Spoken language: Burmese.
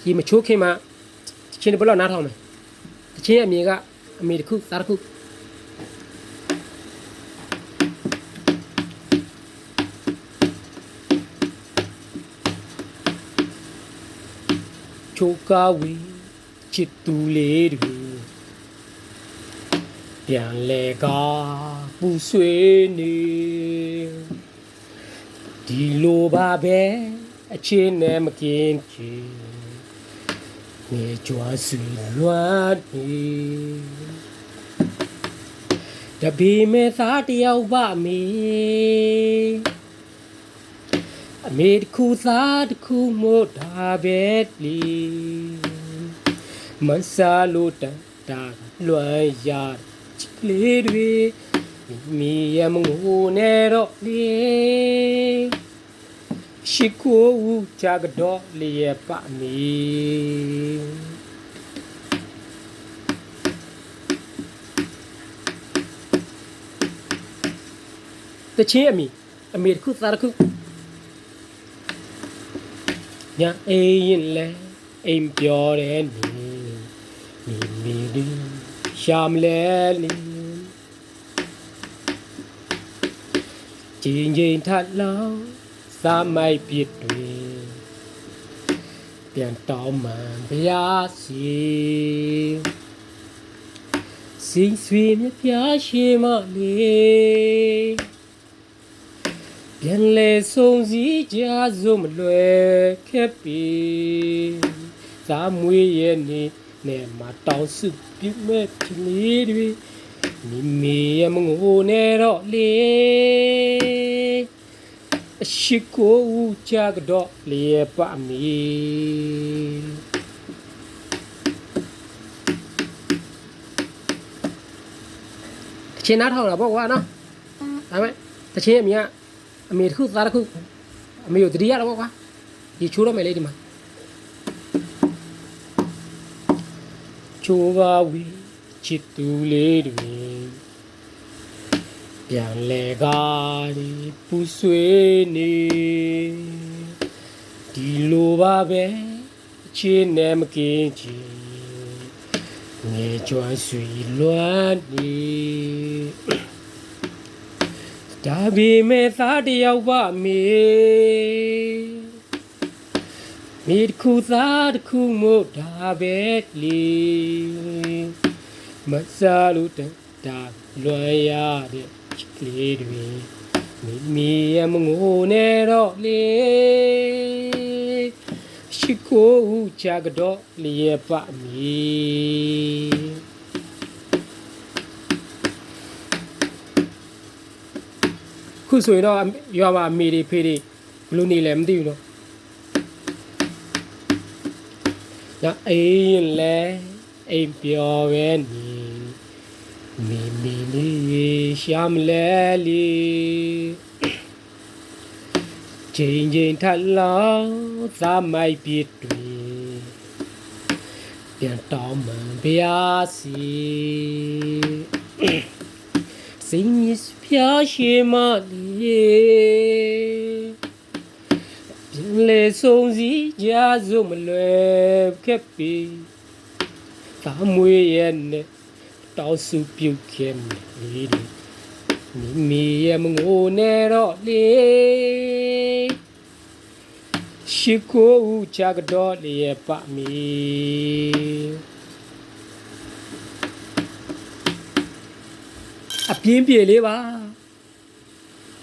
ရေမချိုးခင်မှာတချင်းဘယ်လောက်နားထောင်မယ်တချင်းအမေကအမေတစ်ခုသားတစ်ခုချိုးကားဝေးချစ်သူလေးတွေပြန်လဲကားပူဆွေးနေဒီလိုပါပဲအချင်းနဲ့မကင်းချေနေကြွားဆွေလွှတ်နေတပီမဲ့သားတယောက်ပါမေအမေတစ်ခုသားတစ်ခုမို့ဒါပဲလီမဆာလို့တန်တာလွှမ်းရချစ်လေးတွေမိရမငိုနေတော့လေရှိကိုဦးချကတော့လေပါမီတချင်းအမေတစ်ခုသားတစ်ခုညာအိမ်လဲအိမ်ပြောတယ်နီဒီရှာမလဲလီချင်းထပ်လောင်းစားမိုက်ပြစ်တွေပြန်တောင်းမှန်ဗျာစီစိတ်ဆွေမြပြရှိမလေးပြန်လဲဆုံးစည်းကြစို့မလွယ်ခက်ပြီသာမွေးရဲ့နေနဲ့မတောင်းစုပြမဲ့ကလေးတွေမိမိရမငိုနေတော့လေအရှိကိုဦးချကတော့လေပါမီတချင်းနားထောင်တာပေါ့ကွာနော်ဒါပေမဲ့တချင်းအမေတစ်ခုသားတစ်ခုအမေကိုတတိယတော့ပေါ့ကွာဒီချိုးတော့မယ်လေဒီမှာချိုးပါဝီချစ်သူလေးတွေပြန်လဲကားဒီပူဆွေးနေဒီလိုပါပဲအချင်းနဲ့မကင်းချီငယ်ကျွမ်းဆွေလွှမ်းနေဒါပေမဲ့သားတယောက်ပါမေမိတစ်ခုသားတစ်ခုမို့ဒါပဲလီမဆာလို့တာလွယ်ရတဲ့ကလေးတွေမိရမငိုနေတော့လေရှိကိုဦးချကတော့လေပါမီခုဆိုရင်တော့ရွာမှာအမေတွေဖေးတွေဘလို့နေလဲမသိဘူးနော်ညအိမ်လဲအိမ်ပြောပဲနေမိလေးရှာမလဲလီချင်းထလောင်းသားမိုက်ပြစ်တွေပြန်တောင်းမှန်ဗျာစီစိတ်မြစ်ပြရှိမလေးပြန်လေဆုံးစည်းကြစို့မလွယ်ခက်ပြီသာမွေးရဲ့နဲ့တောက်စုပြုတ်ခဲ့မိတယ်မိရမငိုနေတော့လေရှိကိုဦးချကတော့လေပါမီအပြင်းပြေလေးပါ